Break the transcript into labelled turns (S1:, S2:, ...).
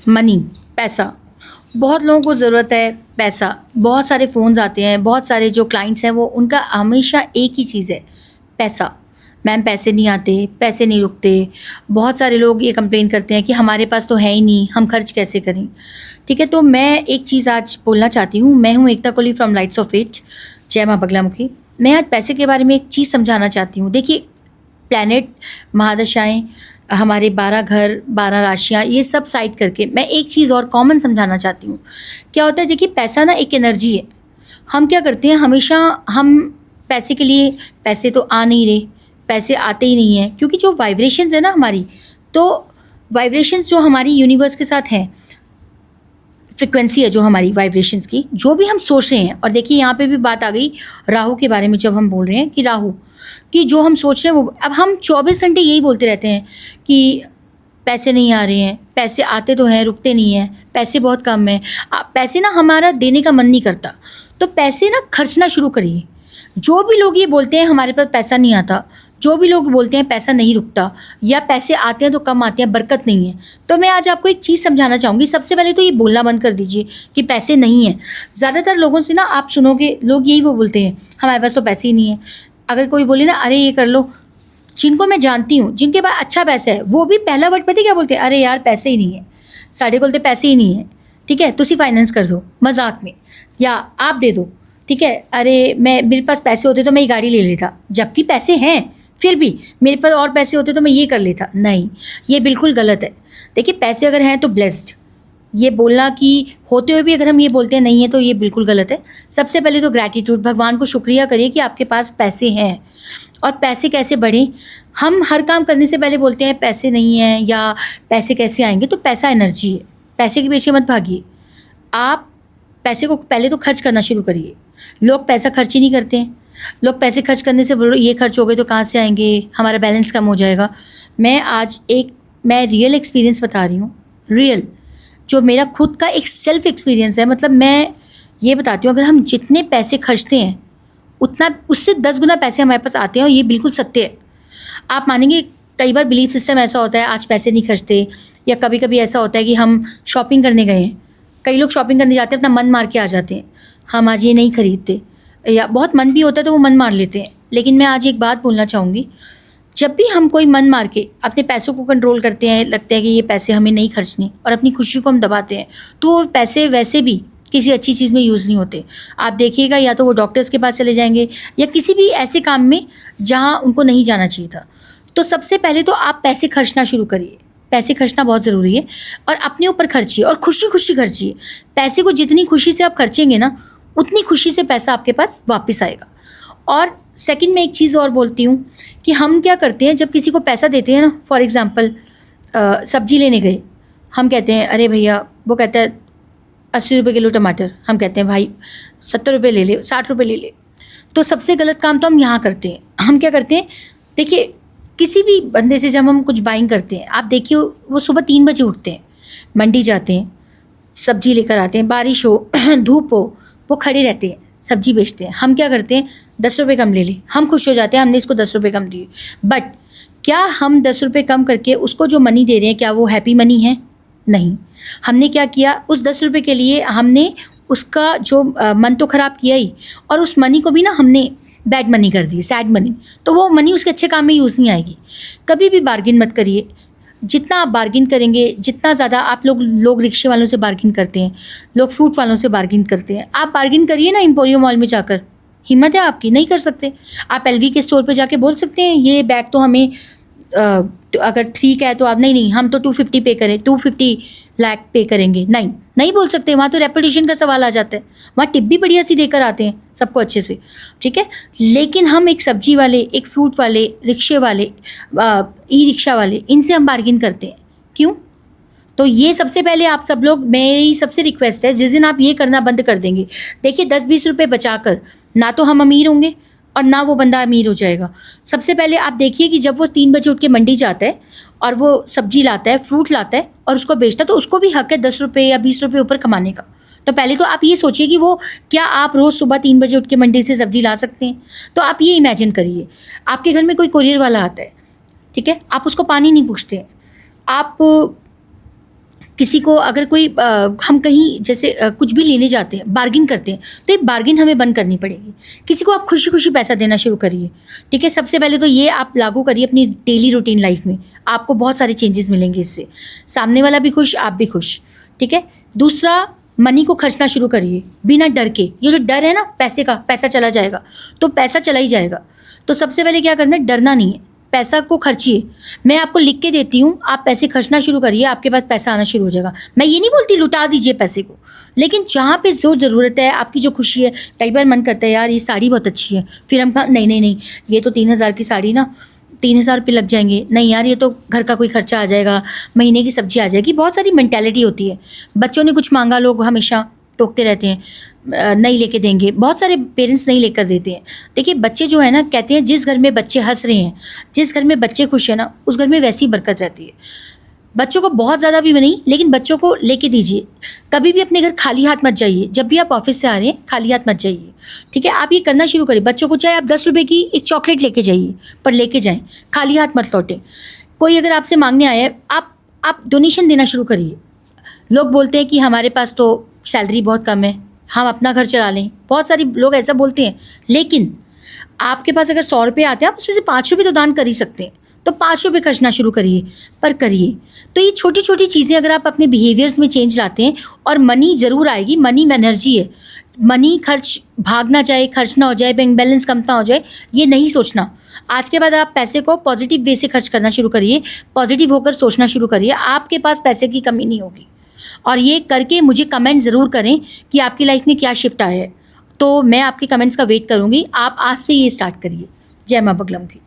S1: Money, पैसा, बहुत लोगों को ज़रूरत है पैसा। बहुत सारे फ़ोन्स आते हैं, बहुत सारे जो क्लाइंट्स हैं वो उनका हमेशा एक ही चीज़ है, पैसा। मैम पैसे नहीं आते, पैसे नहीं रुकते। बहुत सारे लोग ये कंप्लेन करते हैं कि हमारे पास तो है ही नहीं, हम खर्च कैसे करें। ठीक है, तो मैं एक चीज़ आज बोलना चाहती हूँ। मैं हूँ Ekta Kohli from Lights of Fate. जय माँ बगलामुखी। मैं आज पैसे के बारे में एक चीज़ समझाना चाहती हूँ। देखिए, प्लैनेट, महादशाएँ, हमारे 12 घर, 12 राशियाँ, ये सब साइड करके मैं एक चीज़ और कॉमन समझाना चाहती हूँ। क्या होता है, देखिए पैसा ना एक एनर्जी है। हम क्या करते हैं, हमेशा हम पैसे के लिए, पैसे तो आ नहीं रहे, पैसे आते ही नहीं हैं, क्योंकि जो वाइब्रेशंस है ना हमारी, तो वाइब्रेशंस जो हमारी यूनिवर्स के साथ हैं, फ्रिक्वेंसी है जो हमारी वाइब्रेशंस की, जो भी हम सोच रहे हैं। और देखिए यहाँ पे भी बात आ गई राहु के बारे में। जब हम बोल रहे हैं कि राहु कि जो हम सोच रहे हैं वो, अब हम 24 घंटे यही बोलते रहते हैं कि पैसे नहीं आ रहे हैं, पैसे आते तो हैं, रुकते नहीं हैं, पैसे बहुत कम हैं। पैसे ना हमारा देने का मन नहीं करता, तो पैसे ना खर्चना शुरू करिए। जो भी लोग ये बोलते हैं हमारे पास पैसा नहीं आता, जो भी लोग बोलते हैं पैसा नहीं रुकता, या पैसे आते हैं तो कम आते हैं, बरकत नहीं है, तो मैं आज आपको एक चीज़ समझाना चाहूँगी। सबसे पहले तो ये बोलना बंद कर दीजिए कि पैसे नहीं हैं। ज़्यादातर लोगों से ना आप सुनोगे, लोग यही वो बोलते हैं, हमारे पास तो पैसे ही नहीं है। अगर कोई बोले ना, अरे ये कर लो, जिनको मैं जानती हूँ जिनके पास अच्छा पैसा है, वो भी पहला वर्ड पता है क्या बोलते हैं, अरे यार पैसे ही नहीं है। साढ़े बोलते पैसे ही नहीं है, ठीक है, तुसी फाइनेंस कर दो मजाक में, या आप दे दो, ठीक है, अरे मेरे पास पैसे होते तो मैं ये गाड़ी ले लेता, जबकि पैसे हैं, फिर भी मेरे पास और पैसे होते तो मैं ये कर लेता। नहीं, ये बिल्कुल गलत है। देखिए, पैसे अगर हैं तो ब्लेस्ड, ये बोलना कि होते हुए भी अगर हम ये बोलते हैं नहीं है, तो ये बिल्कुल गलत है। सबसे पहले तो ग्रैटिट्यूड, भगवान को शुक्रिया करिए कि आपके पास पैसे हैं। और पैसे कैसे बढ़ें, हम हर काम करने से पहले बोलते हैं पैसे नहीं हैं या पैसे कैसे आएंगे। तो पैसा एनर्जी है, पैसे के पीछे मत भागिए। आप पैसे को पहले तो खर्च करना शुरू करिए। लोग पैसा खर्च ही नहीं करते हैं। लोग पैसे खर्च करने से बोलो ये खर्च हो गए तो कहाँ से आएंगे, हमारा बैलेंस कम हो जाएगा। मैं आज मैं रियल एक्सपीरियंस बता रही हूँ, रियल, जो मेरा खुद का एक सेल्फ एक्सपीरियंस है। मतलब मैं ये बताती हूँ, अगर हम जितने पैसे खर्चते हैं उतना, उससे 10 गुना पैसे हमारे पास आते हैं, और ये बिल्कुल सत्य है। आप मानेंगे, कई बार बिलीफ सिस्टम ऐसा होता है, आज पैसे नहीं खर्चते, या कभी कभी ऐसा होता है कि हम शॉपिंग करने गए हैं, कई लोग शॉपिंग करने जाते हैं, अपना मन मार के आ जाते हैं, हम आज ये नहीं खरीदते, या बहुत मन भी होता है तो वो मन मार लेते हैं। लेकिन मैं आज एक बात बोलना चाहूँगी, जब भी हम कोई मन मार के अपने पैसों को कंट्रोल करते हैं, लगता है कि ये पैसे हमें नहीं खर्चने, और अपनी खुशी को हम दबाते हैं, तो वो पैसे वैसे भी किसी अच्छी चीज़ में यूज़ नहीं होते। आप देखिएगा, या तो वो डॉक्टर्स के पास चले जाएंगे, या किसी भी ऐसे काम में जहाँ उनको नहीं जाना चाहिए था। तो सबसे पहले तो आप पैसे खर्चना शुरू करिए। पैसे खर्चना बहुत ज़रूरी है, और अपने ऊपर खर्चिए, और खुशी खुशी खर्चिए। पैसे को जितनी खुशी से आप खर्चेंगे ना, उतनी खुशी से पैसा आपके पास वापस आएगा। और सेकंड में एक चीज़ और बोलती हूँ कि हम क्या करते हैं, जब किसी को पैसा देते हैं ना, फॉर एग्ज़ाम्पल सब्जी लेने गए, हम कहते हैं अरे भैया, वो कहता है 80 रुपये किलो टमाटर, हम कहते हैं भाई 70 रुपये ले ले, 60 रुपये ले ले। तो सबसे गलत काम तो हम यहाँ करते हैं। हम क्या करते हैं, देखिए किसी भी बंदे से जब हम कुछ बाइंग करते हैं, आप देखिए वो सुबह 3 बजे उठते हैं, मंडी जाते हैं, सब्जी लेकर आते हैं, बारिश हो धूप हो, वो खड़े रहते हैं, सब्जी बेचते हैं। हम क्या करते हैं, 10 रुपये कम ले ले, हम खुश हो जाते हैं, हमने इसको 10 रुपये कम दिए। बट क्या हम 10 रुपये कम करके उसको जो मनी दे रहे हैं, क्या वो हैप्पी मनी है? नहीं। हमने क्या किया, उस 10 रुपये के लिए हमने उसका जो मन तो ख़राब किया ही, और उस मनी को भी ना हमने बैड मनी कर दी, सैड मनी। तो वो मनी उसके अच्छे काम में यूज़ नहीं आएगी। कभी भी बार्गिन मत करिए। जितना आप बार्गिन करेंगे, जितना ज़्यादा आप लोग रिक्शे वालों से बार्गिन करते हैं, लोग फ्रूट वालों से बार्गिन करते हैं, आप बार्गिन करिए ना एम्पोरियो मॉल में जाकर। हिम्मत है आपकी? नहीं कर सकते। आप एलवी के स्टोर पे जाके बोल सकते हैं ये बैग तो हमें तो अगर 3 का है तो आप नहीं हम तो 250 पे करें, 250 लाख पे करेंगे। नहीं बोल सकते। वहाँ तो रेपुटेशन का सवाल आ जाता है। वहाँ टिप भी बढ़िया सी देकर आते हैं सबको अच्छे से, ठीक है। लेकिन हम एक सब्जी वाले, एक फ्रूट वाले, रिक्शे वाले, ई रिक्शा वाले, इनसे हम बार्गिन करते हैं। क्यों? तो ये सबसे पहले आप सब लोग, मेरी सबसे रिक्वेस्ट है, जिस दिन आप ये करना बंद कर देंगे, देखिए 10-20 रुपये बचाकर ना तो हम अमीर होंगे और ना वो बंदा अमीर हो जाएगा। सबसे पहले आप देखिए कि जब वो 3 बजे उठ के मंडी जाता है और वो सब्जी लाता है, फ्रूट लाता है और उसको बेचता है, तो उसको भी हक है 10 रुपये या 20 रुपये ऊपर कमाने का। तो पहले तो आप ये सोचिए कि वो, क्या आप रोज़ सुबह 3 बजे उठ के मंडी से सब्जी ला सकते हैं? तो आप ये इमेजिन करिए, आपके घर में कोई कोरियर वाला आता है, ठीक है, आप उसको पानी नहीं पूछते हैं, आप किसी को अगर कोई हम कहीं जैसे कुछ भी लेने जाते हैं, बार्गिन करते हैं, तो ये बार्गिन हमें बंद करनी पड़ेगी। किसी को आप खुशी खुशी पैसा देना शुरू करिए, ठीक है। सबसे पहले तो ये आप लागू करिए अपनी डेली रूटीन लाइफ में, आपको बहुत सारे चेंजेस मिलेंगे इससे। सामने वाला भी खुश, आप भी खुश, ठीक है। दूसरा, मनी को खर्चना शुरू करिए बिना डर के। ये जो डर है ना पैसे का, पैसा चला जाएगा, तो पैसा चला ही जाएगा। तो सबसे पहले क्या करना है, डरना नहीं है, पैसा को खर्चिए। मैं आपको लिख के देती हूँ, आप पैसे खर्चना शुरू करिए, आपके पास पैसा आना शुरू हो जाएगा। मैं ये नहीं बोलती लुटा दीजिए पैसे को, लेकिन जहाँ पे जो ज़रूरत है, आपकी जो खुशी है। कई बार मन करता है यार ये साड़ी बहुत अच्छी है, फिर हम कहा नहीं नहीं नहीं, ये तो 3,000 की साड़ी ना 3,000 रुपये लग जाएंगे, नहीं यार ये तो घर का कोई खर्चा आ जाएगा, महीने की सब्जी आ जाएगी। बहुत सारी मेंटालिटी होती है। बच्चों ने कुछ मांगा, लोग हमेशा टोकते रहते हैं, नहीं लेके देंगे। बहुत सारे पेरेंट्स नहीं लेकर देते हैं। देखिए बच्चे जो है ना, कहते हैं जिस घर में बच्चे हंस रहे हैं, जिस घर में बच्चे खुश हैं ना, उस घर में वैसी बरकत रहती है। बच्चों को बहुत ज़्यादा भी नहीं, लेकिन बच्चों को लेके दीजिए। कभी भी अपने घर खाली हाथ मत जाइए। जब भी आप ऑफिस से आ रहे हैं, खाली हाथ मत जाइए, ठीक है। आप ये करना शुरू करिए। बच्चों को चाहे आप 10 रुपये की एक चॉकलेट लेके जाइए, पर लेके जाएं, खाली हाथ मत लौटें। कोई अगर आपसे मांगने आया है, आप डोनेशन देना शुरू करिए। लोग बोलते हैं कि हमारे पास तो सैलरी बहुत कम है, हम अपना घर चला लें। बहुत सारे लोग ऐसा बोलते हैं, लेकिन आपके पास अगर 100 रुपये आते हैं, आप उसमें से 5 रुपये तो दान कर ही सकते हैं। तो 5 रुपये खर्चना शुरू करिए, पर करिए। तो ये छोटी छोटी चीज़ें अगर आप अपने बिहेवियर्स में चेंज लाते हैं, और मनी ज़रूर आएगी। मनी में एनर्जी है। मनी खर्च भाग ना जाए, खर्च ना हो जाए, बैंक बैलेंस कम ना हो जाए, ये नहीं सोचना। आज के बाद आप पैसे को पॉजिटिव वे से खर्च करना शुरू करिए, पॉजिटिव होकर सोचना शुरू करिए। आपके पास पैसे की कमी नहीं होगी। और ये करके मुझे कमेंट ज़रूर करें कि आपकी लाइफ में क्या शिफ्ट आया है। तो मैं आपके कमेंट्स का वेट करूँगी। आप आज से ये स्टार्ट करिए। जय माँ बगलम की।